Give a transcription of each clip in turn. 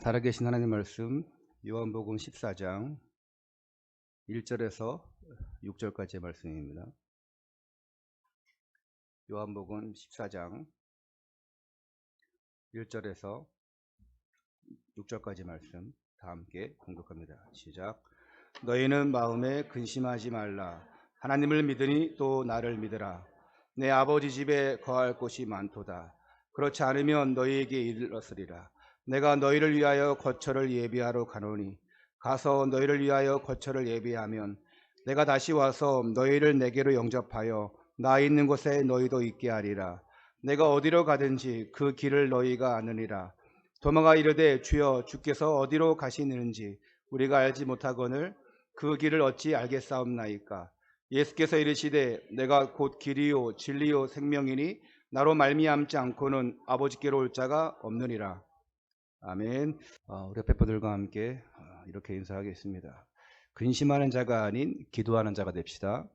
살아계신 하나님 말씀 요한복음 14장 1절에서 6절까지의 말씀입니다. 요한복음 14장 1절에서 6절까지 말씀 다 함께 공독합니다. 시작. 너희는 마음에 근심하지 말라. 하나님을 믿으니 또 나를 믿으라. 내 아버지 집에 거할 곳이 많도다. 그렇지 않으면 너희에게 이르렀으리라. 내가 너희를 위하여 거처를 예비하러 가노니 가서 너희를 위하여 거처를 예비하면 내가 다시 와서 너희를 내게로 영접하여 나 있는 곳에 너희도 있게 하리라. 내가 어디로 가든지 그 길을 너희가 아느니라. 도마가 이르되 주여 주께서 어디로 가시는지 우리가 알지 못하거늘 그 길을 어찌 알겠사옵나이까. 예수께서 이르시되 내가 곧 길이요 진리요 생명이니 나로 말미암지 않고는 아버지께로 올 자가 없느니라. 아멘. 우리 옆에 분들과 함께 이렇게 인사하겠습니다. 근심하는 자가 아닌 기도하는 자가 됩시다.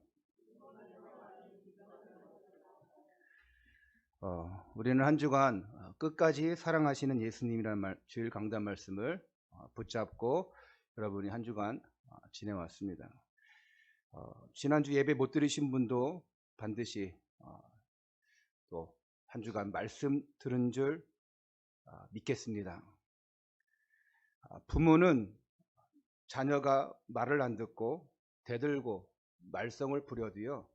우리는 한 주간 끝까지 사랑하시는 예수님이라는 주일 강단 말씀을 붙잡고 여러분이 한 주간 지내왔습니다. 지난주 예배 못 들으신 분도 반드시 또 한 주간 말씀 들은 줄 믿겠습니다. 부모는 자녀가 말을 안 듣고 대들고 말썽을 부려도요,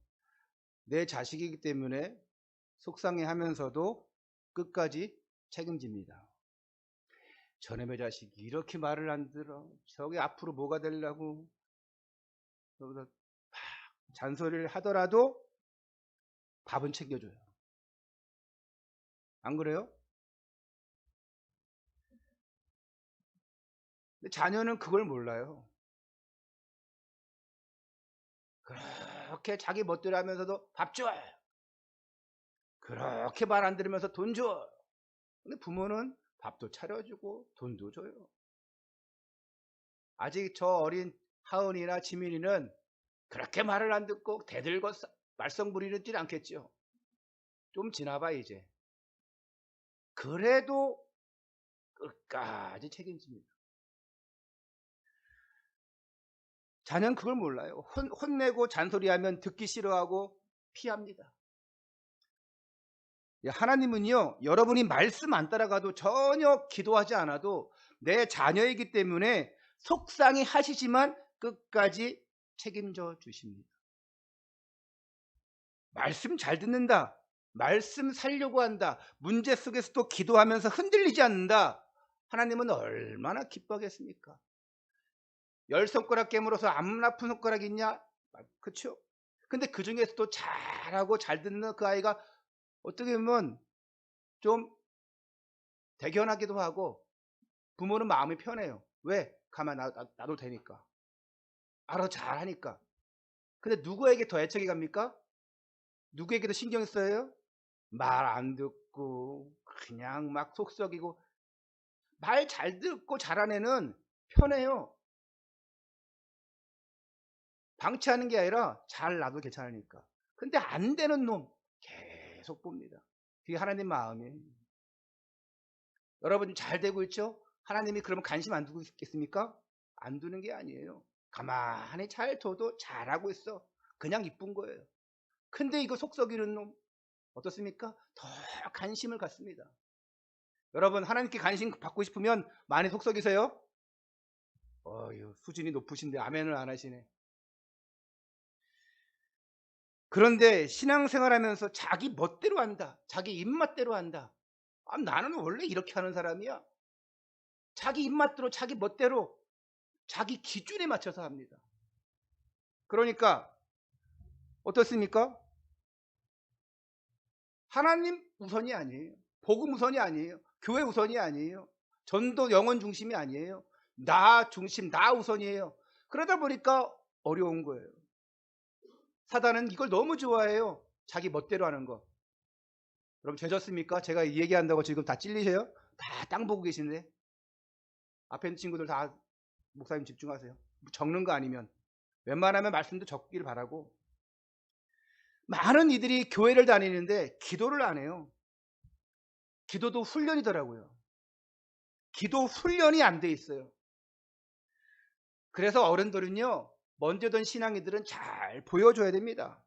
내 자식이기 때문에 속상해하면서도 끝까지 책임집니다. 저놈의 자식이 이렇게 말을 안 들어, 저게 앞으로 뭐가 되려고 여기서 잔소리를 하더라도 밥은 챙겨줘요. 안 그래요? 근데 자녀는 그걸 몰라요. 그렇게 자기 멋대로 하면서도 밥 줘. 그렇게 말 안 들으면서 돈 줘. 근데 부모는 밥도 차려주고 돈도 줘요. 아직 저 어린 하은이나 지민이는 그렇게 말을 안 듣고 대들고 말썽 부리지 않겠죠. 좀 지나봐 이제. 그래도 끝까지 책임집니다. 자녀는 그걸 몰라요. 혼내고 잔소리하면 듣기 싫어하고 피합니다. 하나님은요, 여러분이 말씀 안 따라가도 전혀 기도하지 않아도 내 자녀이기 때문에 속상해 하시지만 끝까지 책임져 주십니다. 말씀 잘 듣는다, 말씀 살려고 한다, 문제 속에서도 기도하면서 흔들리지 않는다, 하나님은 얼마나 기뻐하겠습니까? 10손가락 깨물어서 안 아픈 손가락 있냐? 그렇죠? 근데 그 중에서도 잘하고 잘 듣는 그 아이가 어떻게 보면 좀 대견하기도 하고 부모는 마음이 편해요. 왜? 가만 놔도 되니까. 알아서 잘하니까. 근데 누구에게 더 애착이 갑니까? 누구에게 더 신경 써요? 말 안 듣고 그냥 막 속썩이고. 말 잘 듣고 잘하는 애는 편해요. 방치하는 게 아니라 잘 놔도 괜찮으니까. 근데 안 되는 놈 계속 봅니다. 그게 하나님 마음이에요. 여러분 잘 되고 있죠? 하나님이 그러면 관심 안 두고 있겠습니까? 안 두는 게 아니에요. 가만히 잘 둬도 잘하고 있어. 그냥 이쁜 거예요. 근데 이거 속썩이는 놈 어떻습니까? 더 관심을 갖습니다. 여러분 하나님께 관심 받고 싶으면 많이 속썩이세요? 수준이 높으신데 아멘을 안 하시네. 그런데 신앙생활하면서 자기 멋대로 한다, 자기 입맛대로 한다. 나는 원래 이렇게 하는 사람이야. 자기 입맛대로 자기 멋대로 자기 기준에 맞춰서 합니다. 그러니까 어떻습니까? 하나님 우선이 아니에요. 복음 우선이 아니에요. 교회 우선이 아니에요. 전도 영혼 중심이 아니에요. 나 중심, 나 우선이에요. 그러다 보니까 어려운 거예요. 사단은 이걸 너무 좋아해요. 자기 멋대로 하는 거. 그럼 죄졌습니까? 제가 이 얘기한다고 지금 다 찔리세요? 다 땅 보고 계신데. 앞에 있는 친구들 다 목사님 집중하세요. 적는 거 아니면. 웬만하면 말씀도 적기를 바라고. 많은 이들이 교회를 다니는데 기도를 안 해요. 기도도 훈련이더라고요. 기도 훈련이 안 돼 있어요. 그래서 어른들은요, 먼저던 신앙이들은 잘 보여줘야 됩니다.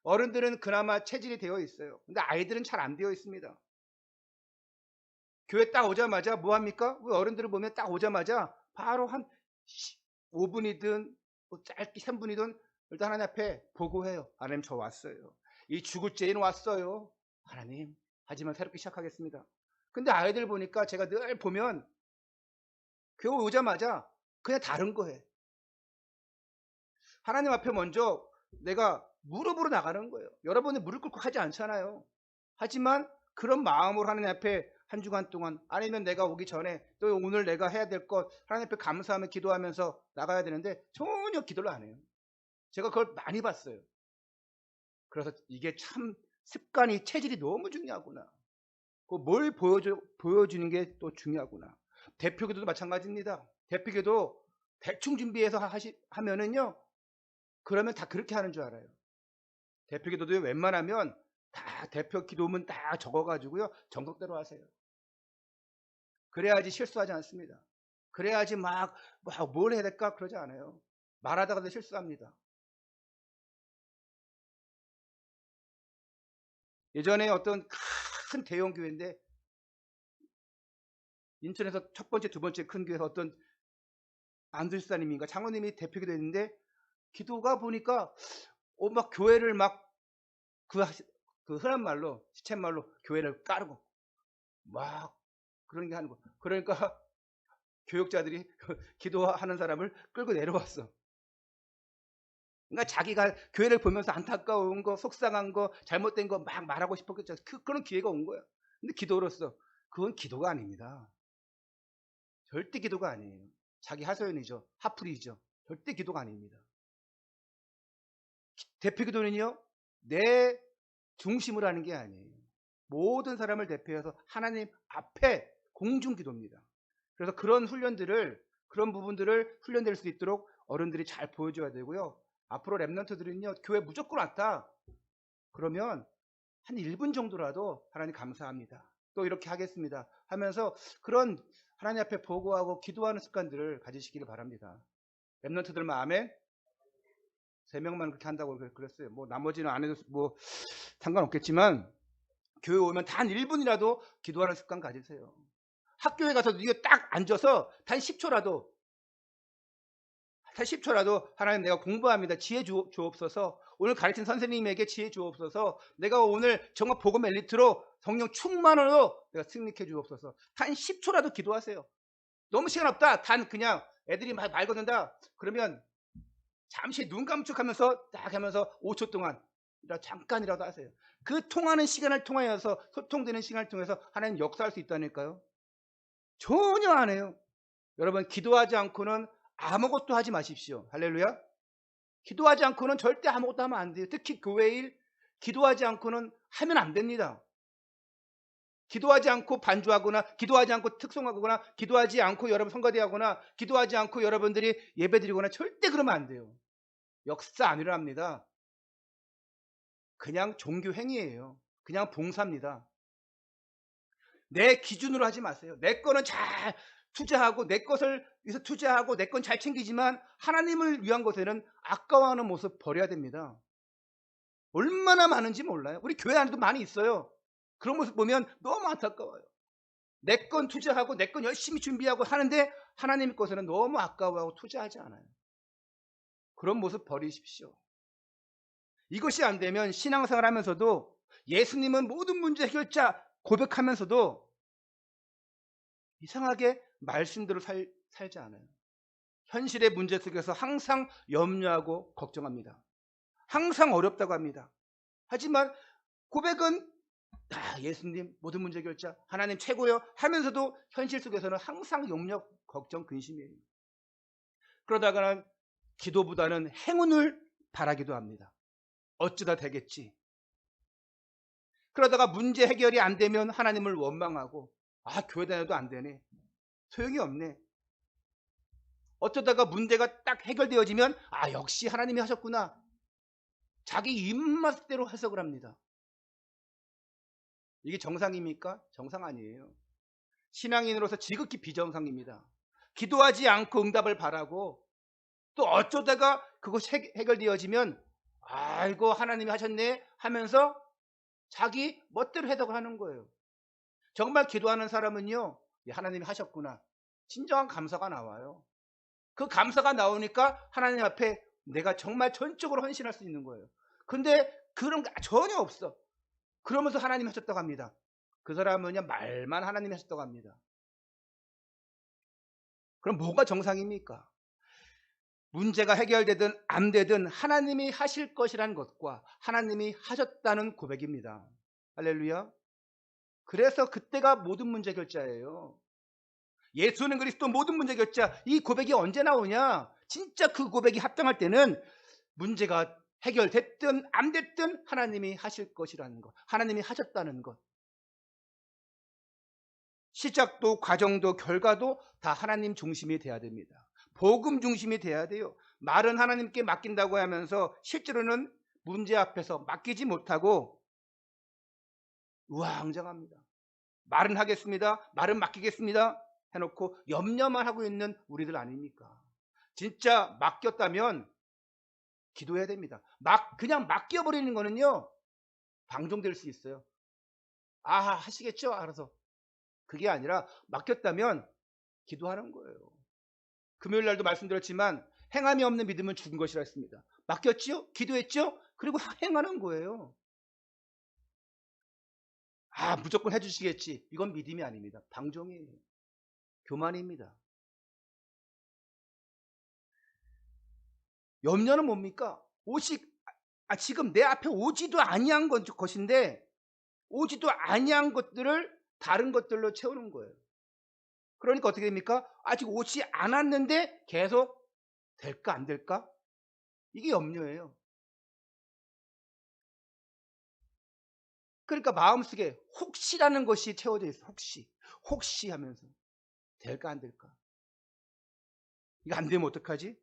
어른들은 그나마 체질이 되어 있어요. 근데 아이들은 잘 안 되어 있습니다. 교회 딱 오자마자 뭐 합니까? 우리 어른들을 보면 딱 오자마자 바로 한 5분이든 뭐 짧게 3분이든 일단 하나님 앞에 보고해요. 하나님 저 왔어요. 이 죽을 죄인 왔어요. 하나님, 하지만 새롭게 시작하겠습니다. 근데 아이들 보니까 제가 늘 보면 교회 오자마자 그냥 다른 거 해. 하나님 앞에 먼저 내가 무릎으로 나가는 거예요. 여러분이 무릎 꿇고 하지 않잖아요. 하지만 그런 마음으로 하나님 앞에 한 주간 동안, 아니면 내가 오기 전에 또 오늘 내가 해야 될 것 하나님 앞에 감사하며 기도하면서 나가야 되는데 전혀 기도를 안 해요. 제가 그걸 많이 봤어요. 그래서 이게 참 습관이, 체질이 너무 중요하구나. 뭘 보여주는 게 또 중요하구나. 대표기도도 마찬가지입니다. 대표기도 대충 준비해서 하면은요, 그러면 다 그렇게 하는 줄 알아요. 대표기도도 웬만하면 다 대표 기도문 다 적어가지고요, 정석대로 하세요. 그래야지 실수하지 않습니다. 그래야지 뭘 해야 될까 그러지 않아요. 말하다가도 실수합니다. 예전에 어떤 큰 대형 교회인데, 인천에서 첫 번째, 두 번째 큰 교회에서 어떤 안술사님인가 장로님이 대표기도 했는데, 기도가 보니까 막 교회를 그 흔한 말로, 시쳇말로 교회를 까르고 막 그런 게 하는 거. 그러니까 교육자들이 기도하는 사람을 끌고 내려왔어. 그러니까 자기가 교회를 보면서 안타까운 거, 속상한 거, 잘못된 거 막 말하고 싶었겠죠. 그런 기회가 온 거야. 근데 기도로서 그건 기도가 아닙니다. 절대 기도가 아니에요. 자기 하소연이죠. 하풀이죠. 절대 기도가 아닙니다. 대표 기도는요, 내 중심으로 하는 게 아니에요. 모든 사람을 대표해서 하나님 앞에 공중 기도입니다. 그래서 그런 부분들을 훈련될 수 있도록 어른들이 잘 보여줘야 되고요. 앞으로 랩런트들은요, 교회 무조건 왔다 그러면 한 1분 정도라도 하나님 감사합니다, 또 이렇게 하겠습니다 하면서 그런 하나님 앞에 보고하고 기도하는 습관들을 가지시기를 바랍니다. 랩런트들만 아멘. 3명만 그렇게 한다고 그랬어요. 뭐 나머지는 안 해도 뭐 상관없겠지만, 교회 오면 단 1분이라도 기도하는 습관 가지세요. 학교에 가서 이게 딱 앉아서 단 10초라도 하나님, 내가 공부합니다. 지혜 주옵소서. 오늘 가르친 선생님에게 지혜 주옵소서. 내가 오늘 정말 복음 엘리트로 성령 충만으로 내가 승리해 주옵소서. 단 10초라도 기도하세요. 너무 시간 없다, 단 그냥 애들이 말 건는다 그러면 잠시 눈 감축하면서 딱 하면서 5초 동안 잠깐이라도 하세요. 그 통하는 시간을 통하여서, 소통되는 시간을 통해서 하나님 역사할 수 있다니까요. 전혀 안 해요. 여러분, 기도하지 않고는 아무것도 하지 마십시오. 할렐루야. 기도하지 않고는 절대 아무것도 하면 안 돼요. 특히 교회일, 기도하지 않고는 하면 안 됩니다. 기도하지 않고 반주하거나, 기도하지 않고 특송하거나, 기도하지 않고 여러분 성가대하거나, 기도하지 않고 여러분들이 예배드리거나, 절대 그러면 안 돼요. 역사 안 일어납니다. 그냥 종교 행위예요. 그냥 봉사입니다. 내 기준으로 하지 마세요. 내 거는 잘 투자하고, 내 것을 위해서 투자하고, 내 건 잘 챙기지만 하나님을 위한 것에는 아까워하는 모습 버려야 됩니다. 얼마나 많은지 몰라요. 우리 교회 안에도 많이 있어요. 그런 모습 보면 너무 안타까워요. 내 건 투자하고 내 건 열심히 준비하고 하는데 하나님 것에는 너무 아까워하고 투자하지 않아요. 그런 모습 버리십시오. 이것이 안 되면 신앙생활 하면서도 예수님은 모든 문제 해결자 고백하면서도 이상하게 말씀대로 살지 않아요. 현실의 문제 속에서 항상 염려하고 걱정합니다. 항상 어렵다고 합니다. 하지만 고백은 예수님 모든 문제 해결자, 하나님 최고요 하면서도 현실 속에서는 항상 염려, 걱정, 근심이에요. 그러다가는 기도보다는 행운을 바라기도 합니다. 어쩌다 되겠지. 그러다가 문제 해결이 안 되면 하나님을 원망하고, 교회 다녀도 안 되네, 소용이 없네. 어쩌다가 문제가 딱 해결되어지면 역시 하나님이 하셨구나, 자기 입맛대로 해석을 합니다. 이게 정상입니까? 정상 아니에요. 신앙인으로서 지극히 비정상입니다. 기도하지 않고 응답을 바라고 또 어쩌다가 그것이 해결되어지면 아이고 하나님이 하셨네 하면서 자기 멋대로 해석을 하는 거예요. 정말 기도하는 사람은요, 하나님이 하셨구나, 진정한 감사가 나와요. 그 감사가 나오니까 하나님 앞에 내가 정말 전적으로 헌신할 수 있는 거예요. 근데 그런 게 전혀 없어. 그러면서 하나님이 하셨다고 합니다. 그 사람은 그냥 말만 하나님이 하셨다고 합니다. 그럼 뭐가 정상입니까? 문제가 해결되든 안 되든 하나님이 하실 것이라는 것과 하나님이 하셨다는 고백입니다. 할렐루야. 그래서 그때가 모든 문제 결자예요. 예수는 그리스도 모든 문제 결자. 이 고백이 언제 나오냐? 진짜 그 고백이 합당할 때는 문제가 해결됐든 안 됐든 하나님이 하실 것이라는 것, 하나님이 하셨다는 것. 시작도 과정도 결과도 다 하나님 중심이 돼야 됩니다. 복음 중심이 돼야 돼요. 말은 하나님께 맡긴다고 하면서 실제로는 문제 앞에서 맡기지 못하고 우왕좌왕합니다. 말은 하겠습니다, 말은 맡기겠습니다 해놓고 염려만 하고 있는 우리들 아닙니까? 진짜 맡겼다면 기도해야 됩니다. 그냥 맡겨버리는 거는요, 방종될 수 있어요. 아, 하시겠죠? 알아서. 그게 아니라 맡겼다면 기도하는 거예요. 금요일 날도 말씀드렸지만 행함이 없는 믿음은 죽은 것이라 했습니다. 맡겼지요? 기도했죠? 그리고 행하는 거예요. 아, 무조건 해주시겠지. 이건 믿음이 아닙니다. 방종이에요. 교만입니다. 염려는 뭡니까? 지금 내 앞에 오지도 아니한 것인데 오지도 아니한 것들을 다른 것들로 채우는 거예요. 그러니까 어떻게 됩니까? 아직 오지 않았는데 계속 될까 안 될까? 이게 염려예요. 그러니까 마음속에 혹시라는 것이 채워져 있어. 혹시 하면서 될까 안 될까? 이거 안 되면 어떡하지?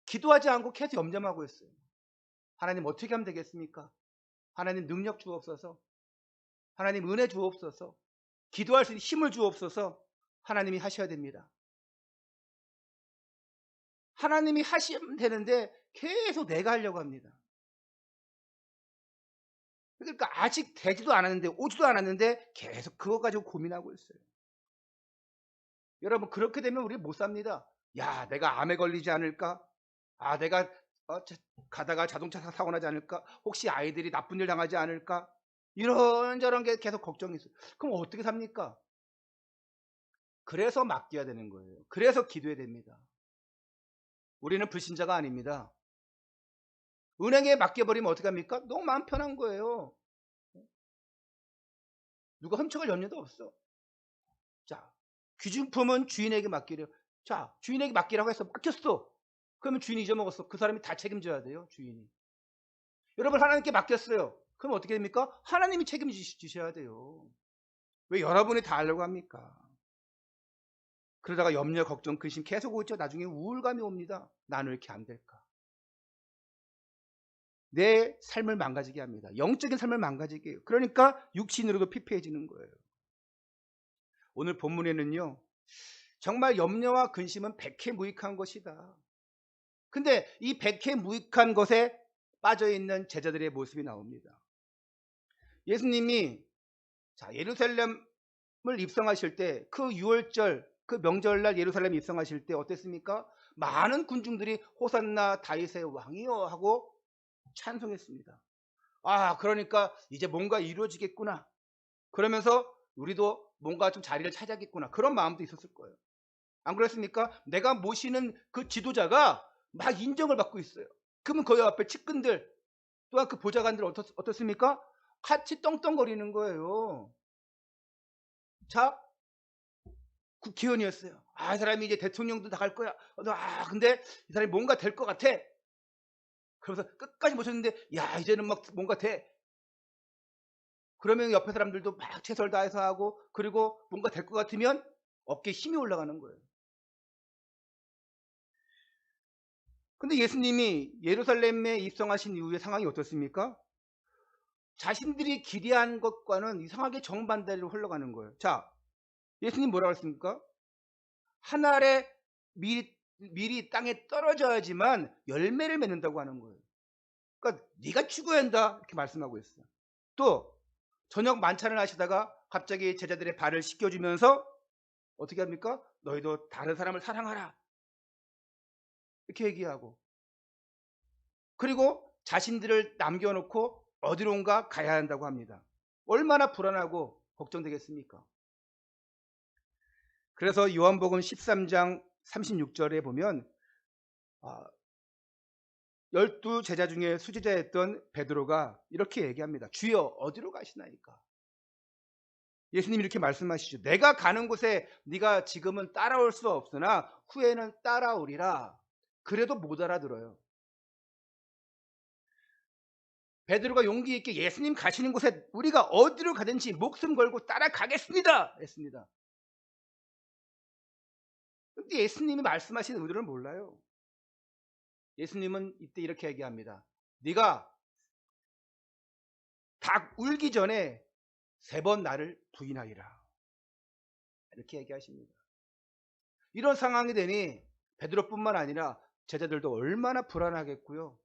기도하지 않고 계속 염려하고 있어요. 하나님 어떻게 하면 되겠습니까? 하나님 능력 주옵소서. 하나님 은혜 주옵소서. 기도할 수 있는 힘을 주옵소서. 하나님이 하셔야 됩니다. 하나님이 하시면 되는데 계속 내가 하려고 합니다. 그러니까 아직 되지도 않았는데 오지도 않았는데 계속 그거 가지고 고민하고 있어요. 여러분 그렇게 되면 우리 못 삽니다. 야, 내가 암에 걸리지 않을까? 아, 내가 가다가 자동차 사고 나지 않을까? 혹시 아이들이 나쁜 일 당하지 않을까? 이런저런 게 계속 걱정이 있어요. 그럼 어떻게 삽니까? 그래서 맡겨야 되는 거예요. 그래서 기도해야 됩니다. 우리는 불신자가 아닙니다. 은행에 맡겨버리면 어떻게 합니까? 너무 마음 편한 거예요. 누가 훔쳐갈 염려도 없어. 자, 귀중품은 주인에게 맡기래요. 자, 주인에게 맡기라고 해서 맡겼어. 그러면 주인이 잊어먹었어. 그 사람이 다 책임져야 돼요. 주인이. 여러분 하나님께 맡겼어요. 그럼 어떻게 됩니까? 하나님이 책임지셔야 돼요. 왜 여러분이 다 하려고 합니까? 그러다가 염려, 걱정, 근심 계속 오죠. 나중에 우울감이 옵니다. 나는 왜 이렇게 안 될까? 내 삶을 망가지게 합니다. 영적인 삶을 망가지게 해요. 그러니까 육신으로도 피폐해지는 거예요. 오늘 본문에는요, 정말 염려와 근심은 백해무익한 것이다. 근데 이 백해무익한 것에 빠져있는 제자들의 모습이 나옵니다. 예수님이 예루살렘을 입성하실 때 그 6월절 그 명절날 예루살렘 입성하실 때 어땠습니까? 많은 군중들이 호산나 다윗의 왕이여 하고 찬송했습니다. 아, 그러니까 이제 뭔가 이루어지겠구나. 그러면서 우리도 뭔가 좀 자리를 찾아야겠구나. 그런 마음도 있었을 거예요. 안 그렇습니까? 내가 모시는 그 지도자가 막 인정을 받고 있어요. 그러면 그 옆에 측근들 또한 그 보좌관들 어떻습니까? 같이 떵떵거리는 거예요. 자, 국회의원이었어요. 아, 이 사람이 이제 대통령도 나갈 거야. 근데 이 사람이 뭔가 될 것 같아. 그러면서 끝까지 모셨는데, 야, 이제는 막 뭔가 돼. 그러면 옆에 사람들도 막 최선을 다해서 하고, 그리고 뭔가 될 것 같으면 어깨에 힘이 올라가는 거예요. 근데 예수님이 예루살렘에 입성하신 이후의 상황이 어떻습니까? 자신들이 기대한 것과는 이상하게 정반대로 흘러가는 거예요. 자, 예수님 뭐라고 했습니까? 한 알의 밀이 땅에 떨어져야지만 열매를 맺는다고 하는 거예요. 그러니까 네가 죽어야 한다 이렇게 말씀하고 있어요. 또 저녁 만찬을 하시다가 갑자기 제자들의 발을 씻겨주면서 어떻게 합니까? 너희도 다른 사람을 사랑하라 이렇게 얘기하고, 그리고 자신들을 남겨놓고 어디론가 가야 한다고 합니다. 얼마나 불안하고 걱정되겠습니까? 그래서 요한복음 13장 36절에 보면 12 제자 중에 수제자였던 베드로가 이렇게 얘기합니다. 주여 어디로 가시나이까? 예수님이 이렇게 말씀하시죠. 내가 가는 곳에 네가 지금은 따라올 수 없으나 후에는 따라오리라. 그래도 못 알아들어요. 베드로가 용기 있게 예수님 가시는 곳에 우리가 어디로 가든지 목숨 걸고 따라가겠습니다 했습니다. 근데 예수님이 말씀하시는 의도를 몰라요. 예수님은 이때 이렇게 얘기합니다. 네가 닭 울기 전에 3번 나를 부인하리라. 이렇게 얘기하십니다. 이런 상황이 되니 베드로뿐만 아니라 제자들도 얼마나 불안하겠고요.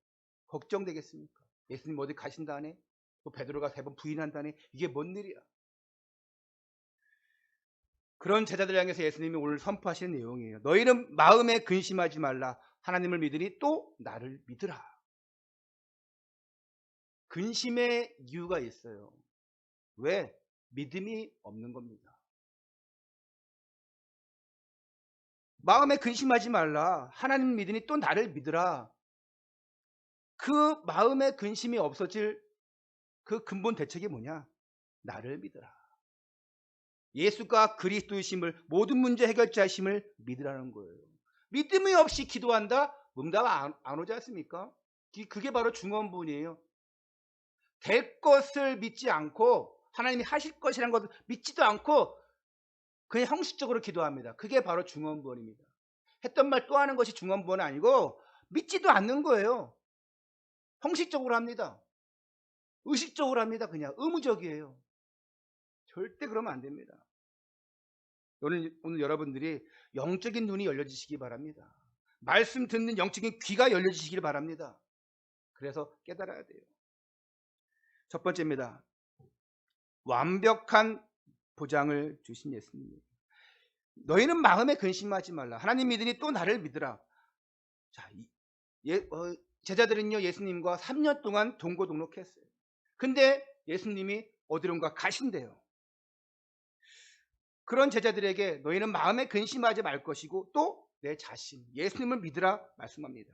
걱정되겠습니까? 예수님 어디 가신다네? 또 베드로가 3번 부인한다네? 이게 뭔 일이야? 그런 제자들 향해서 예수님이 오늘 선포하시는 내용이에요. 너희는 마음에 근심하지 말라. 하나님을 믿으니 또 나를 믿으라. 근심의 이유가 있어요. 왜? 믿음이 없는 겁니다. 마음에 근심하지 말라. 하나님 믿으니 또 나를 믿으라. 그 마음에 근심이 없어질 그 근본 대책이 뭐냐? 나를 믿으라. 예수가 그리스도이심을, 모든 문제 해결자이심을 믿으라는 거예요. 믿음이 없이 기도한다? 응답 안 오지 않습니까? 그게 바로 중원부분이에요. 될 것을 믿지 않고 하나님이 하실 것이라는 것을 믿지도 않고 그냥 형식적으로 기도합니다. 그게 바로 중원부원입니다. 했던 말 또 하는 것이 중원부원은 아니고 믿지도 않는 거예요. 형식적으로 합니다. 의식적으로 합니다. 그냥 의무적이에요. 절대 그러면 안 됩니다. 오늘 여러분들이 영적인 눈이 열려지시기 바랍니다. 말씀 듣는 영적인 귀가 열려지시길 바랍니다. 그래서 깨달아야 돼요. 첫 번째입니다. 완벽한 보장을 주신 예수님. 너희는 마음에 근심하지 말라. 하나님 믿으니 또 나를 믿으라. 자, 제자들은요 예수님과 3년 동안 동고동록했어요. 근데 예수님이 어디론가 가신대요. 그런 제자들에게 너희는 마음에 근심하지 말 것이고 또 내 자신 예수님을 믿으라 말씀합니다.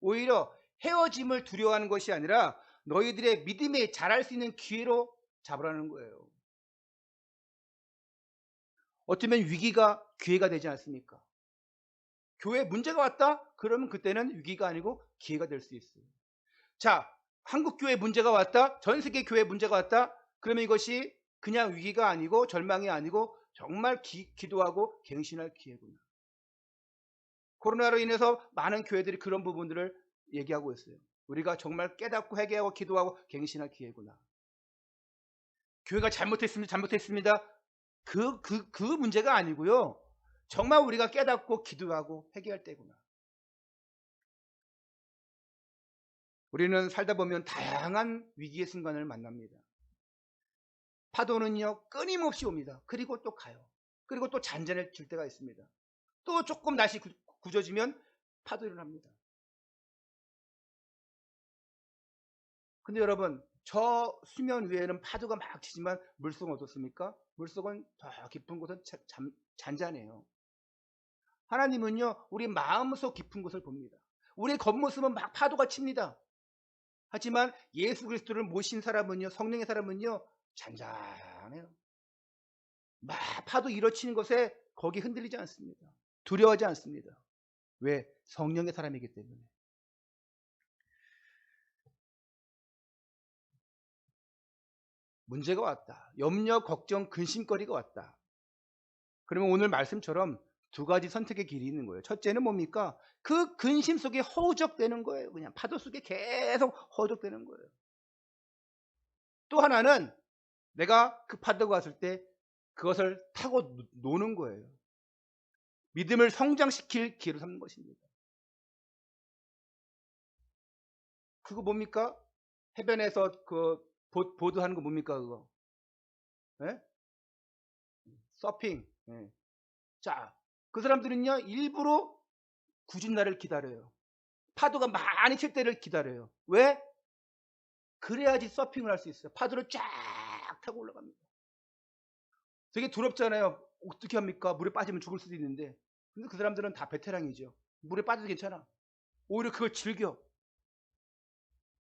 오히려 헤어짐을 두려워하는 것이 아니라 너희들의 믿음에 자랄 수 있는 기회로 잡으라는 거예요. 어쩌면 위기가 기회가 되지 않습니까? 교회에 문제가 왔다? 그러면 그때는 위기가 아니고 기회가 될 수 있어요. 자, 한국 교회에 문제가 왔다? 전 세계 교회에 문제가 왔다? 그러면 이것이 그냥 위기가 아니고 절망이 아니고 정말 기도하고 갱신할 기회구나. 코로나로 인해서 많은 교회들이 그런 부분들을 얘기하고 있어요. 우리가 정말 깨닫고 회개하고 기도하고 갱신할 기회구나. 교회가 잘못했습니다. 그 문제가 아니고요. 정말 우리가 깨닫고 기도하고 회개할 때구나. 우리는 살다 보면 다양한 위기의 순간을 만납니다. 파도는요 끊임없이 옵니다. 그리고 또 가요. 그리고 또 잔잔해질 때가 있습니다. 또 조금 날씨 굳어지면 파도 일어납니다. 근데 여러분 저 수면 위에는 파도가 막 치지만 물속은 어떻습니까? 물속은 더 깊은 곳은 잔잔해요. 하나님은요 우리 마음속 깊은 곳을 봅니다. 우리 겉모습은 막 파도가 칩니다. 하지만 예수 그리스도를 모신 사람은요 성령의 사람은요 잔잔해요. 막 파도 일어치는 것에 거기 흔들리지 않습니다. 두려워하지 않습니다. 왜? 성령의 사람이기 때문에. 문제가 왔다. 염려, 걱정, 근심거리가 왔다. 그러면 오늘 말씀처럼 2가지 선택의 길이 있는 거예요. 첫째는 뭡니까? 그 근심 속에 허우적대는 거예요. 그냥 파도 속에 계속 허우적대는 거예요. 또 하나는 내가 그 파도가 왔을 때 그것을 타고 노는 거예요. 믿음을 성장시킬 기회로 삼는 것입니다. 그거 뭡니까? 해변에서 그 보드 하는 거 뭡니까 그거? 예? 서핑. 예. 자, 그 사람들은요 일부러 굳은 날을 기다려요. 파도가 많이 칠 때를 기다려요. 왜? 그래야지 서핑을 할 수 있어요. 파도를 쫙 타고 올라갑니다. 되게 두렵잖아요. 어떻게 합니까? 물에 빠지면 죽을 수도 있는데. 근데 그 사람들은 다 베테랑이죠. 물에 빠져도 괜찮아. 오히려 그걸 즐겨.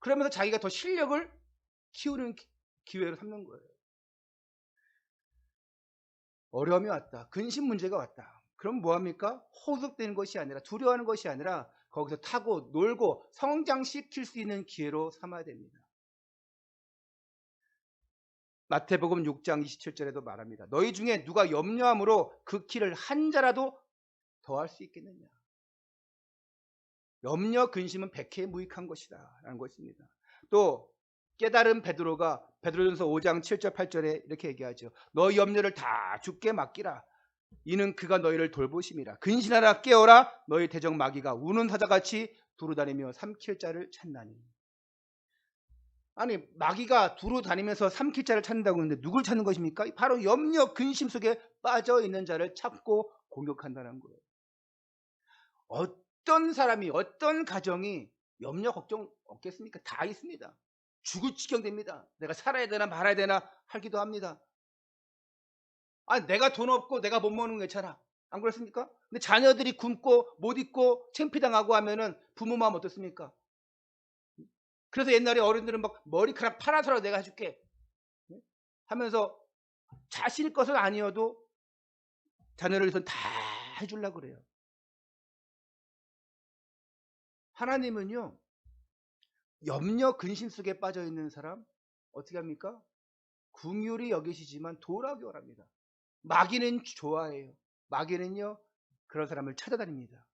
그러면서 자기가 더 실력을 키우는 기회로 삼는 거예요. 어려움이 왔다. 근심 문제가 왔다. 그럼 뭐합니까? 호소되는 것이 아니라 두려워하는 것이 아니라 거기서 타고 놀고 성장시킬 수 있는 기회로 삼아야 됩니다. 마태복음 6장 27절에도 말합니다. 너희 중에 누가 염려함으로 그 키를 한 자라도 더할 수 있겠느냐. 염려 근심은 백해에 무익한 것이다 라는 것입니다. 또 깨달은 베드로가 베드로전서 5장 7절 8절에 이렇게 얘기하죠. 너희 염려를 다 주께 맡기라. 이는 그가 너희를 돌보심이라. 근신하라 깨어라. 너희 대적 마귀가 우는 사자같이 두루다니며 삼킬 자를 찾나니. 아니 마귀가 두루 다니면서 삼킬 자를 찾는다고 하는데 누굴 찾는 것입니까? 바로 염려 근심 속에 빠져 있는 자를 찾고 공격한다는 거예요. 어떤 사람이 어떤 가정이 염려 걱정 없겠습니까? 다 있습니다. 죽을 지경 됩니다. 내가 살아야 되나 말아야 되나 하기도 합니다. 아, 내가 돈 없고 내가 못 먹는 거 괜찮아. 안 그렇습니까? 근데 자녀들이 굶고 못 입고 창피당하고 하면은 부모 마음 어떻습니까? 그래서 옛날에 어른들은 막 머리카락 팔아서라도 내가 해줄게 하면서 자신의 것은 아니어도 자녀를 위해서 다 해주려고 그래요. 하나님은요 염려 근심 속에 빠져 있는 사람 어떻게 합니까? 긍휼히 여기시지만 돌아오기 원합니다. 마귀는 좋아해요. 마귀는요 그런 사람을 찾아다닙니다.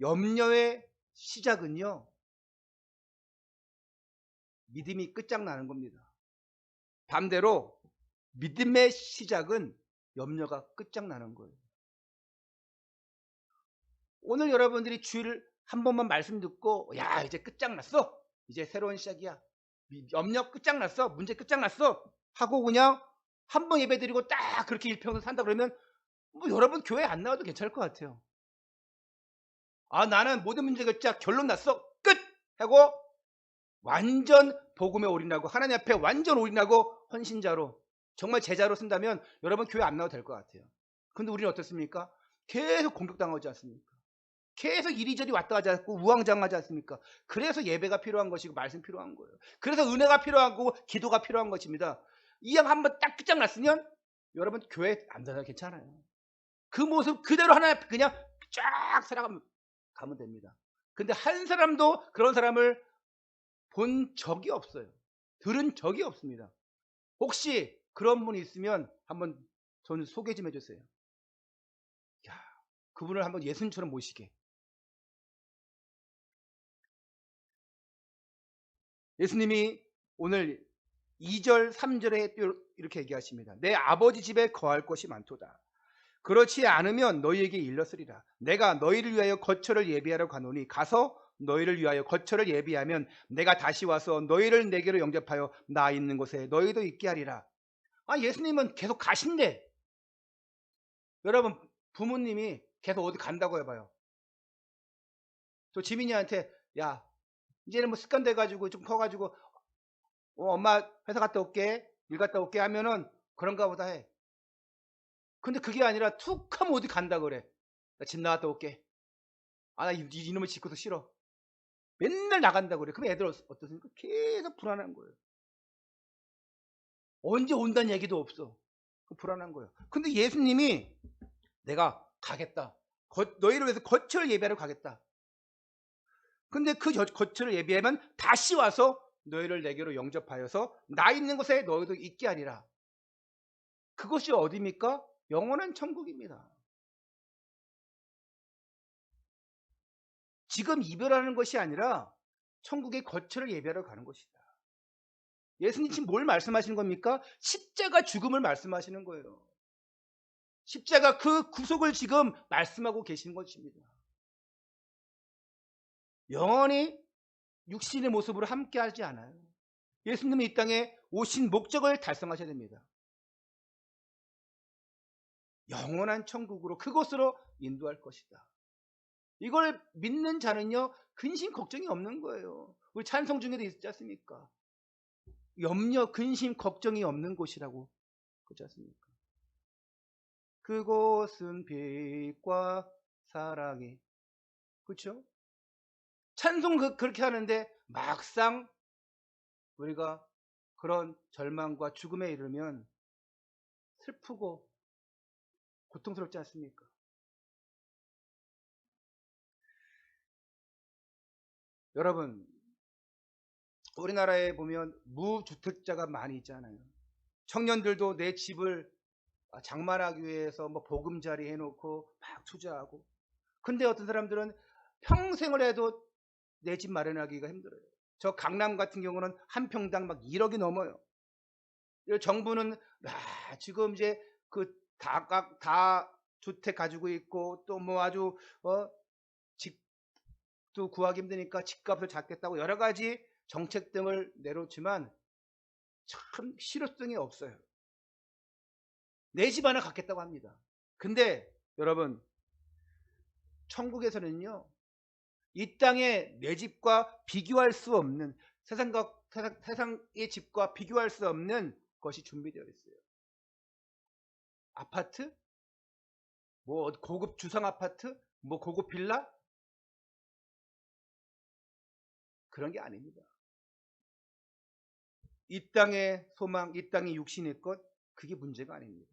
염려의 시작은요 믿음이 끝장나는 겁니다. 반대로 믿음의 시작은 염려가 끝장나는 거예요. 오늘 여러분들이 주일을 한 번만 말씀 듣고 야 이제 끝장났어. 이제 새로운 시작이야. 염려 끝장났어. 문제 끝장났어. 하고 그냥 한 번 예배 드리고 딱 그렇게 일평생 산다 그러면 뭐 여러분 교회 안 나와도 괜찮을 것 같아요. 아 나는 모든 문제가 진짜 결론 났어. 끝! 하고 완전 복음에 올인하고 하나님 앞에 완전 올인하고 헌신자로 정말 제자로 쓴다면 여러분 교회 안 나와도 될 것 같아요. 근데 우리는 어떻습니까? 계속 공격당하지 않습니까? 계속 이리저리 왔다 가지 않고 우왕좌왕하지 않습니까? 그래서 예배가 필요한 것이고 말씀 필요한 거예요. 그래서 은혜가 필요하고 기도가 필요한 것입니다. 이 양 한번 딱 끝장났으면 여러분 교회 안 다녀도 괜찮아요. 그 모습 그대로 하나님 앞에 그냥 쫙 살아가면 됩니다. 근데 한 사람도 그런 사람을 본 적이 없어요. 들은 적이 없습니다. 혹시 그런 분이 있으면 한번 저는 소개 좀 해주세요. 야, 그분을 한번 예수님처럼 모시게. 예수님이 오늘 2절 3절에 이렇게 얘기하십니다. 내 아버지 집에 거할 곳이 많도다. 그렇지 않으면 너희에게 일렀으리라. 내가 너희를 위하여 거처를 예비하러 가노니 가서 너희를 위하여 거처를 예비하면 내가 다시 와서 너희를 내게로 영접하여 나 있는 곳에 너희도 있게 하리라. 아 예수님은 계속 가신대. 여러분 부모님이 계속 어디 간다고 해봐요. 저 지민이한테 야 이제는 뭐 습관 돼가지고 좀 커가지고 엄마 회사 갔다 올게 일 갔다 올게 하면은 그런가 보다 해. 근데 그게 아니라 툭 하면 어디 간다 그래. 나 집 나갔다 올게. 아 나 이놈의 집고도 싫어. 맨날 나간다 그래. 그럼 애들 어떻습니까? 계속 불안한 거예요. 언제 온다는 얘기도 없어. 불안한 거예요. 근데 예수님이 내가 가겠다. 너희를 위해서 거처를 예배하러 가겠다. 근데 그 거처를 예비하면 다시 와서 너희를 내게로 영접하여서 나 있는 곳에 너희도 있게 하리라. 그것이 어디입니까? 영원한 천국입니다. 지금 이별하는 것이 아니라 천국의 거처를 예배하러 가는 것이다. 예수님 지금 뭘 말씀하시는 겁니까? 십자가 죽음을 말씀하시는 거예요. 십자가 그 구속을 지금 말씀하고 계시는 것입니다. 영원히 육신의 모습으로 함께하지 않아요. 예수님은 이 땅에 오신 목적을 달성하셔야 됩니다. 영원한 천국으로, 그곳으로 인도할 것이다. 이걸 믿는 자는요, 근심 걱정이 없는 거예요. 우리 찬송 중에도 있지 않습니까? 염려, 근심, 걱정이 없는 곳이라고 그렇지 않습니까? 그곳은 빛과 사랑이, 그렇죠? 찬송 그렇게 하는데 막상 우리가 그런 절망과 죽음에 이르면 슬프고 고통스럽지 않습니까? 여러분, 우리나라에 보면 무주택자가 많이 있잖아요. 청년들도 내 집을 장만하기 위해서 뭐 보금자리 해놓고 막 투자하고. 근데 어떤 사람들은 평생을 해도 내 집 마련하기가 힘들어요. 저 강남 같은 경우는 한 평당 막 1억이 넘어요. 정부는 지금 이제 그 다 주택 가지고 있고 또 뭐 아주 집도 구하기 힘드니까 집값을 잡겠다고 여러 가지 정책 등을 내놓지만 참 실효성이 없어요. 내 집 하나 갖겠다고 합니다. 근데 여러분, 천국에서는요, 이 땅에 내 집과 비교할 수 없는, 세상의 집과 비교할 수 없는 것이 준비되어 있어요. 아파트? 뭐 고급 주상 아파트? 뭐 고급 빌라? 그런 게 아닙니다. 이 땅의 소망, 이 땅의 육신의 것, 그게 문제가 아닙니다.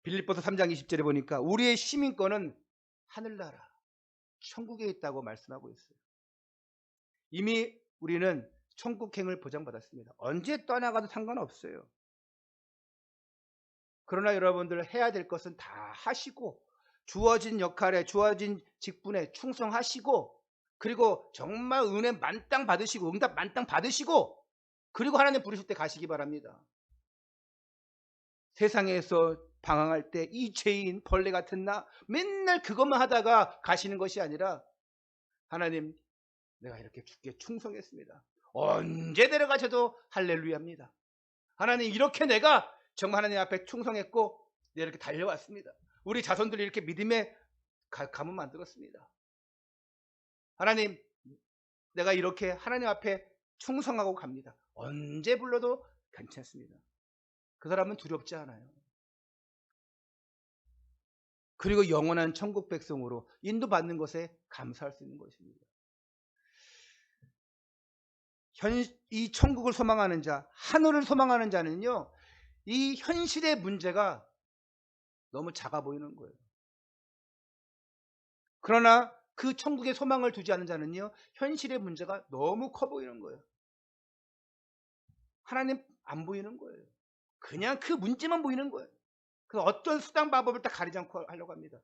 빌립보서 3장 20절에 보니까 우리의 시민권은 하늘나라, 천국에 있다고 말씀하고 있어요. 이미 우리는 천국행을 보장받았습니다. 언제 떠나가도 상관없어요. 그러나 여러분들 해야 될 것은 다 하시고, 주어진 역할에, 주어진 직분에 충성하시고, 그리고 정말 은혜 만땅 받으시고, 응답 만땅 받으시고, 그리고 하나님 부르실 때 가시기 바랍니다. 세상에서 방황할 때 이 죄인 벌레 같은 나 맨날 그것만 하다가 가시는 것이 아니라, 하나님, 내가 이렇게 주께 충성했습니다. 언제 데려가셔도 할렐루야입니다. 하나님, 이렇게 내가 정말 하나님 앞에 충성했고 이렇게 달려왔습니다. 우리 자손들이 이렇게 믿음의 가문 만들었습니다. 하나님, 내가 이렇게 하나님 앞에 충성하고 갑니다. 언제 불러도 괜찮습니다. 그 사람은 두렵지 않아요. 그리고 영원한 천국 백성으로 인도받는 것에 감사할 수 있는 것입니다. 이 천국을 소망하는 자, 하늘을 소망하는 자는요, 이 현실의 문제가 너무 작아 보이는 거예요. 그러나 그 천국의 소망을 두지 않는 자는요, 현실의 문제가 너무 커 보이는 거예요. 하나님 안 보이는 거예요. 그냥 그 문제만 보이는 거예요. 그 어떤 수단 방법을 다 가리지 않고 하려고 합니다.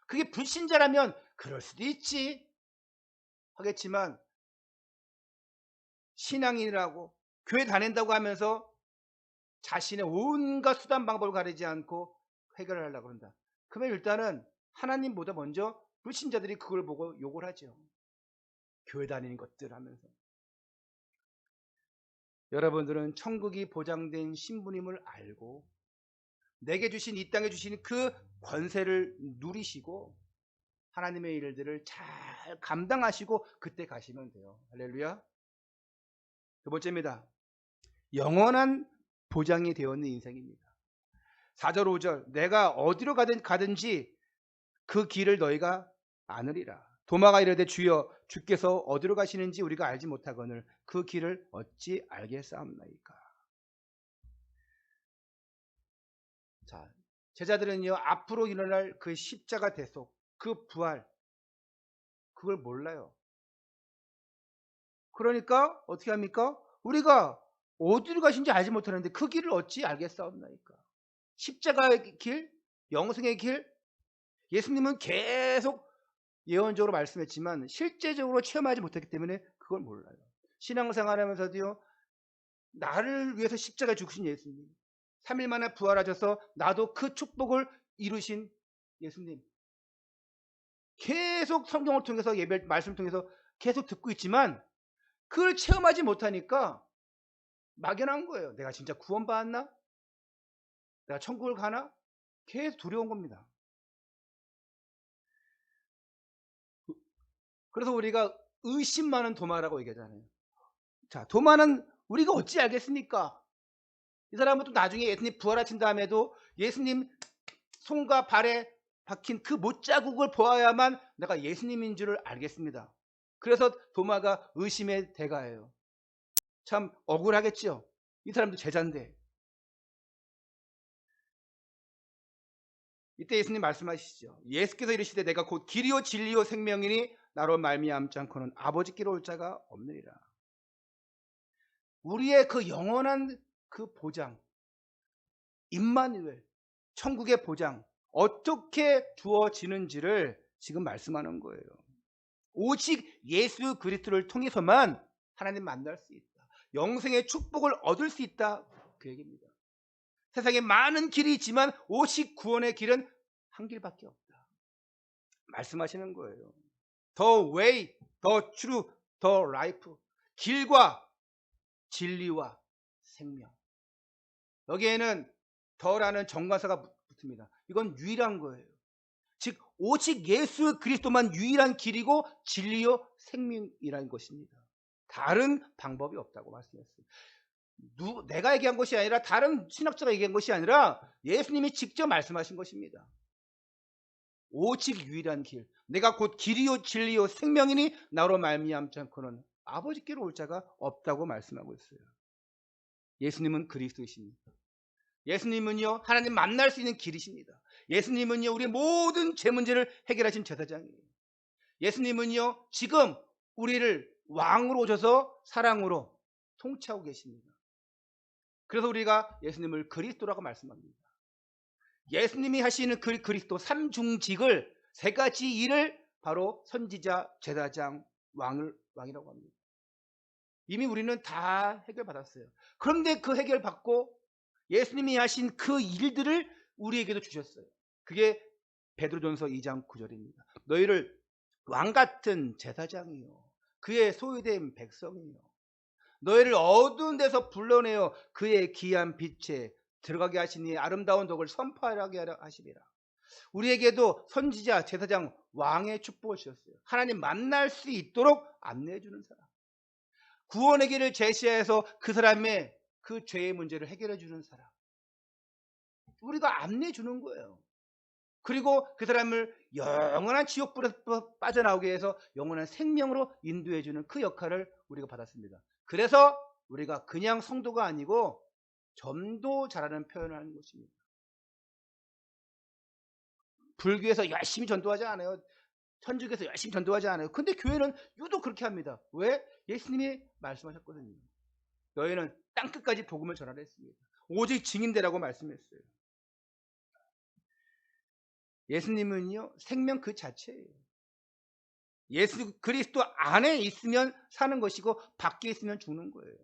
그게 불신자라면 그럴 수도 있지 하겠지만, 신앙인이라고 교회 다닌다고 하면서 자신의 온갖 수단 방법을 가리지 않고 해결을 하려고 한다. 그러면 일단은 하나님보다 먼저 불신자들이 그걸 보고 욕을 하죠. 교회 다니는 것들 하면서. 여러분들은 천국이 보장된 신분임을 알고 내게 주신, 이 땅에 주신 그 권세를 누리시고 하나님의 일들을 잘 감당하시고 그때 가시면 돼요. 할렐루야. 두 번째입니다. 영원한 보장이 되어 있는 인생입니다. 4절 5절, 내가 어디로 가든지 그 길을 너희가 아느리라. 도마가 이르되 주여, 주께서 어디로 가시는지 우리가 알지 못하거늘 그 길을 어찌 알겠사옵나이까. 자, 제자들은요, 앞으로 일어날 그 십자가 대속, 그 부활, 그걸 몰라요. 그러니까 어떻게 합니까? 우리가 어디로 가신지 알지 못하는데 그 길을 어찌 알겠사옵나이까. 십자가의 길, 영생의 길, 예수님은 계속 예언적으로 말씀했지만 실제적으로 체험하지 못했기 때문에 그걸 몰라요. 신앙생활하면서도요. 나를 위해서 십자가에 죽으신 예수님, 3일 만에 부활하셔서 나도 그 축복을 이루신 예수님, 계속 성경을 통해서 예배 말씀을 통해서 계속 듣고 있지만 그걸 체험하지 못하니까 막연한 거예요. 내가 진짜 구원받았나? 내가 천국을 가나? 계속 두려운 겁니다. 그래서 우리가 의심 많은 도마라고 얘기하잖아요. 자, 도마는 우리가 어찌 알겠습니까? 이 사람은 또 나중에 예수님 부활하신 다음에도 예수님 손과 발에 박힌 그 못자국을 보아야만 내가 예수님인 줄을 알겠습니다. 그래서 도마가 의심의 대가예요. 참 억울하겠죠. 이 사람도 제자인데. 이때 예수님 말씀하시죠. 예수께서 이르시되 내가 곧 길이요 진리요 생명이니 나로 말미암지 않고는 아버지께로 올 자가 없느니라. 우리의 그 영원한 그 보장, 임마누엘, 천국의 보장 어떻게 주어지는지를 지금 말씀하는 거예요. 오직 예수 그리스도를 통해서만 하나님 만날 수 있다. 영생의 축복을 얻을 수 있다. 그 얘기입니다. 세상에 많은 길이 있지만 오직 구원의 길은 한 길밖에 없다. 말씀하시는 거예요. The way, the truth, the life. 길과 진리와 생명. 여기에는 더라는 정관사가 붙습니다. 이건 유일한 거예요. 즉 오직 예수 그리스도만 유일한 길이고 진리요 생명이라는 것입니다. 다른 방법이 없다고 말씀했어요. 내가 얘기한 것이 아니라 다른 신학자가 얘기한 것이 아니라 예수님이 직접 말씀하신 것입니다. 오직 유일한 길, 내가 곧 길이요 진리요 생명이니 나로 말미암지 않고는 아버지께로 올 자가 없다고 말씀하고 있어요. 예수님은 그리스도이십니다. 예수님은요 하나님 만날 수 있는 길이십니다. 예수님은요 우리 모든 죄 문제를 해결하신 제사장이에요. 예수님은요 지금 우리를 왕으로 오셔서 사랑으로 통치하고 계십니다. 그래서 우리가 예수님을 그리스도라고 말씀합니다. 예수님이 하시는 그 그리스도 삼중직을 세 가지 일을 바로 선지자, 제사장, 왕이라고 합니다. 이미 우리는 다 해결받았어요. 그런데 그 해결받고 예수님이 하신 그 일들을 우리에게도 주셨어요. 그게 베드로전서 2장 9절입니다. 너희를 왕같은 제사장이요 그의 소유된 백성이요 너희를 어두운 데서 불러내어 그의 귀한 빛에 들어가게 하시니 아름다운 덕을 선포하게 하시리라. 우리에게도 선지자, 제사장, 왕의 축복을 주셨어요. 하나님 만날 수 있도록 안내해 주는 사람, 구원의 길을 제시해서 그 사람의 그 죄의 문제를 해결해 주는 사람, 우리가 안내해 주는 거예요. 그리고 그 사람을 영원한 지옥불에서 빠져나오게 해서 영원한 생명으로 인도해 주는 그 역할을 우리가 받았습니다. 그래서 우리가 그냥 성도가 아니고 전도자라는 표현을 하는 것입니다. 불교에서 열심히 전도하지 않아요. 천주교에서 열심히 전도하지 않아요. 근데 교회는 유독 그렇게 합니다. 왜? 예수님이 말씀하셨거든요. 너희는 땅끝까지 복음을 전하라 했습니다. 오직 증인되라고 말씀했어요. 예수님은요 생명 그 자체예요. 예수 그리스도 안에 있으면 사는 것이고 밖에 있으면 죽는 거예요.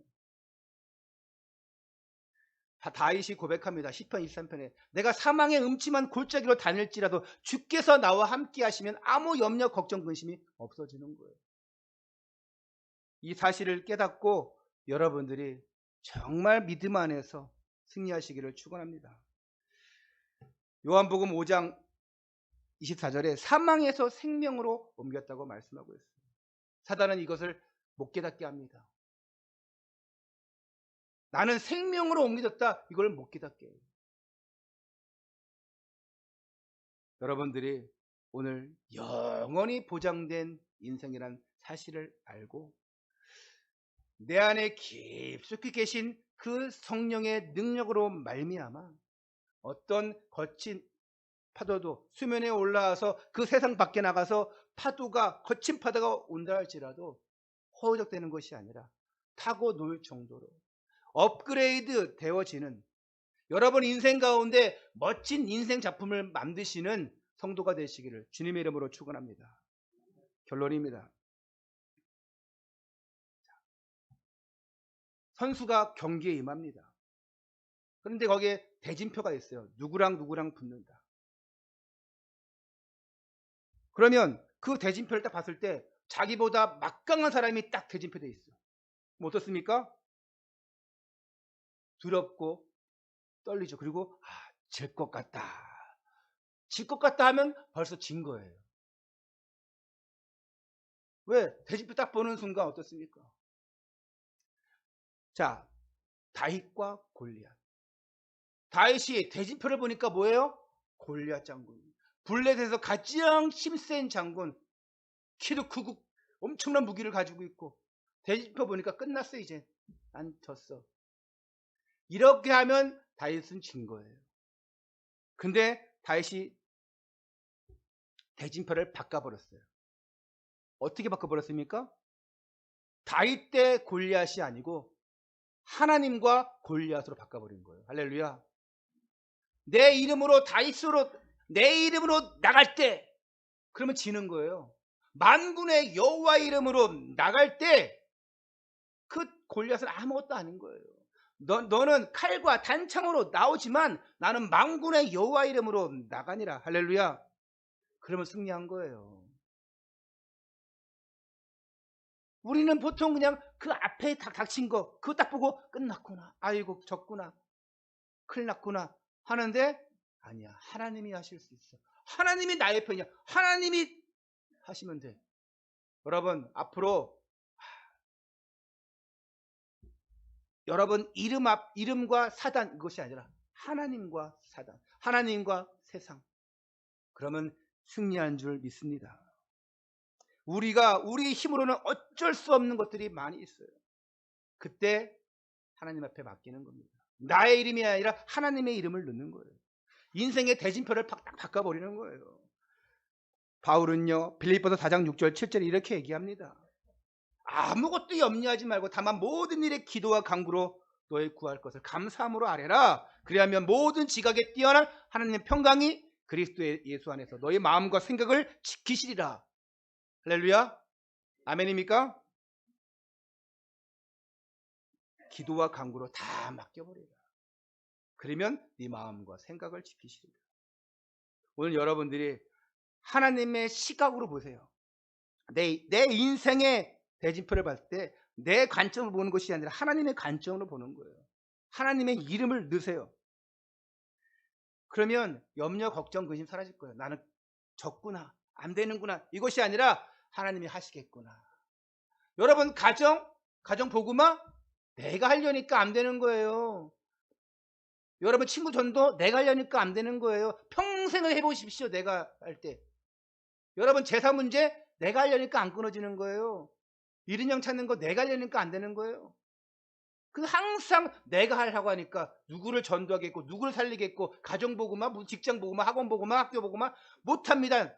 다윗이 고백합니다. 시편 23편에 내가 사망의 음침한 골짜기로 다닐지라도 주께서 나와 함께 하시면 아무 염려 걱정 근심이 없어지는 거예요. 이 사실을 깨닫고 여러분들이 정말 믿음 안에서 승리하시기를 축원합니다. 요한복음 5장 24절에 사망에서 생명으로 옮겼다고 말씀하고 있어요. 사단은 이것을 못 깨닫게 합니다. 나는 생명으로 옮겨졌다. 이걸 못 깨닫게 해요. 여러분들이 오늘 영원히 보장된 인생이란 사실을 알고 내 안에 깊숙이 계신 그 성령의 능력으로 말미암아 어떤 거친 파도도 수면에 올라와서 그 세상 밖에 나가서 파도가 거친 파도가 온다 할지라도 허우적대는 것이 아니라 타고 놀 정도로 업그레이드 되어지는 여러분 인생 가운데 멋진 인생 작품을 만드시는 성도가 되시기를 주님의 이름으로 축원합니다. 결론입니다. 선수가 경기에 임합니다. 그런데 거기에 대진표가 있어요. 누구랑 누구랑 붙는다. 그러면 그 대진표를 딱 봤을 때 자기보다 막강한 사람이 딱 대진표돼 있어. 뭐 어떻습니까? 두렵고 떨리죠. 그리고 질 것 같다. 질 것 같다 하면 벌써 진 거예요. 왜? 대진표 딱 보는 순간 어떻습니까? 자, 다윗과 골리앗. 다윗이 대진표를 보니까 뭐예요? 골리앗 장군. 블레셋에서 가장 힘센 장군. 키도 크고 엄청난 무기를 가지고 있고. 대진표 보니까 끝났어 이제. 난 졌어. 이렇게 하면 다윗은 진 거예요. 근데 다윗이 대진표를 바꿔버렸어요. 어떻게 바꿔버렸습니까? 다윗 대 골리앗이 아니고 하나님과 골리앗으로 바꿔버린 거예요. 할렐루야. 내 이름으로 다윗으로 내 이름으로 나갈 때 그러면 지는 거예요. 만군의 여호와 이름으로 나갈 때 그 골리앗은 아무것도 아닌 거예요. 너는 칼과 단창으로 나오지만 나는 만군의 여호와 이름으로 나가니라. 할렐루야. 그러면 승리한 거예요. 우리는 보통 그냥 그 앞에 닥친 거 그거 딱 보고 끝났구나. 아이고 졌구나. 큰일 났구나 하는데 아니야. 하나님이 하실 수 있어. 하나님이 나의 편이야. 하나님이 하시면 돼. 여러분 앞으로 여러분 이름과 사단 이것이 아니라 하나님과 사단, 하나님과 세상. 그러면 승리한 줄 믿습니다. 우리가 우리 힘으로는 어쩔 수 없는 것들이 많이 있어요. 그때 하나님 앞에 맡기는 겁니다. 나의 이름이 아니라 하나님의 이름을 넣는 거예요. 인생의 대진표를 딱 바꿔버리는 거예요. 바울은요 빌립보서 4장 6절 7절에 이렇게 얘기합니다. 아무것도 염려하지 말고 다만 모든 일에 기도와 간구로 너의 구할 것을 감사함으로 아뢰라. 그리하면 모든 지각에 뛰어난 하나님의 평강이 그리스도 예수 안에서 너의 마음과 생각을 지키시리라. 할렐루야. 아멘입니까? 기도와 간구로 다 맡겨버리라. 그러면 네 마음과 생각을 지키시리라. 오늘 여러분들이 하나님의 시각으로 보세요. 내 인생의 대진표를 봤을 때 내 관점으로 보는 것이 아니라 하나님의 관점으로 보는 거예요. 하나님의 이름을 넣으세요. 그러면 염려, 걱정, 근심 사라질 거예요. 나는 졌구나. 안 되는구나. 이것이 아니라 하나님이 하시겠구나. 여러분 가정 복음화 내가 하려니까 안 되는 거예요. 여러분 친구 전도 내가 하려니까 안 되는 거예요. 평생을 해보십시오. 내가 할 때. 여러분 제사 문제 내가 하려니까 안 끊어지는 거예요. 이른영 찾는 거 내가 하려니까 안 되는 거예요. 그 항상 내가 하려고 하니까 누구를 전도하겠고 누구를 살리겠고 가정복음화, 직장복음화, 학원복음화, 학교복음화 못합니다.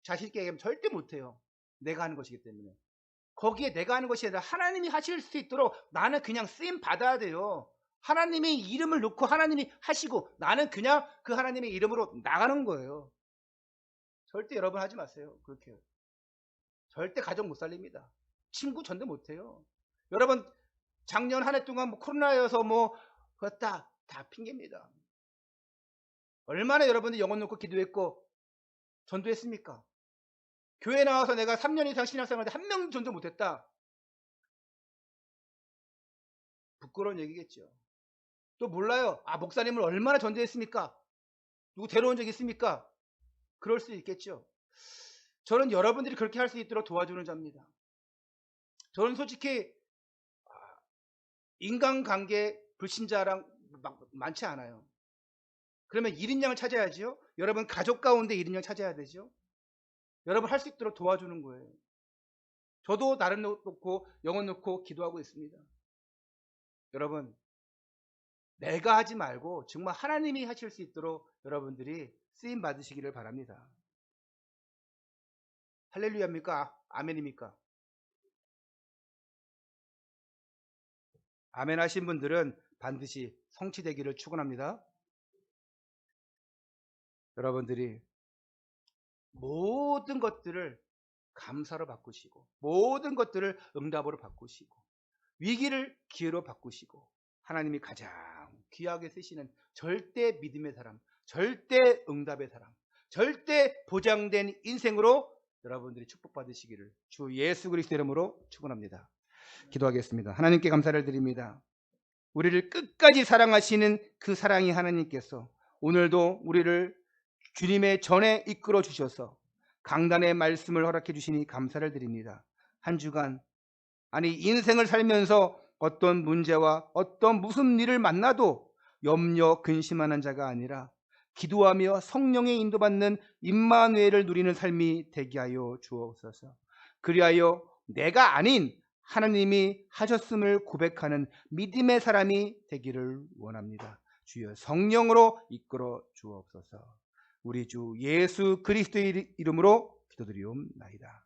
자신있게 얘기하면 절대 못해요. 내가 하는 것이기 때문에. 거기에 내가 하는 것이 아니라 하나님이 하실 수 있도록 나는 그냥 쓰임 받아야 돼요. 하나님의 이름을 놓고 하나님이 하시고 나는 그냥 그 하나님의 이름으로 나가는 거예요. 절대 여러분 하지 마세요. 그렇게 절대 가정 못 살립니다. 친구 전도 못해요. 여러분 작년 한 해 동안 코로나여서 그렇다 다 핑계입니다. 얼마나 여러분들 영혼 놓고 기도했고 전도했습니까? 교회 나와서 내가 3년 이상 신앙생활 하는데 한 명 전도 못했다. 부끄러운 얘기겠죠. 또 몰라요. 목사님을 얼마나 전도했습니까? 누구 데려온 적 있습니까? 그럴 수 있겠죠. 저는 여러분들이 그렇게 할 수 있도록 도와주는 자입니다. 저는 솔직히 인간관계 불신자랑 많지 않아요. 그러면 1인 양을 찾아야죠. 여러분 가족 가운데 1인 양 찾아야 되죠. 여러분 할 수 있도록 도와주는 거예요. 저도 나름 놓고 영혼 놓고 기도하고 있습니다. 여러분 내가 하지 말고 정말 하나님이 하실 수 있도록 여러분들이 쓰임 받으시기를 바랍니다. 할렐루야입니까? 아멘입니까? 아멘 하신 분들은 반드시 성취되기를 축원합니다. 여러분들이 모든 것들을 감사로 바꾸시고 모든 것들을 응답으로 바꾸시고 위기를 기회로 바꾸시고 하나님이 가장 귀하게 쓰시는 절대 믿음의 사람, 절대 응답의 사람, 절대 보장된 인생으로 여러분들이 축복받으시기를 주 예수 그리스도 이름으로 축원합니다. 기도하겠습니다. 하나님께 감사를 드립니다. 우리를 끝까지 사랑하시는 그 사랑이 하나님께서 오늘도 우리를 주님의 전에 이끌어 주셔서 강단의 말씀을 허락해 주시니 감사를 드립니다. 한 주간 아니 인생을 살면서 어떤 문제와 어떤 무슨 일을 만나도 염려 근심하는 자가 아니라 기도하며 성령의 인도받는 임마누엘을 누리는 삶이 되게 하여 주옵소서. 그리하여 내가 아닌 하나님이 하셨음을 고백하는 믿음의 사람이 되기를 원합니다. 주여 성령으로 이끌어 주옵소서. 우리 주 예수 그리스도의 이름으로 기도드리옵나이다.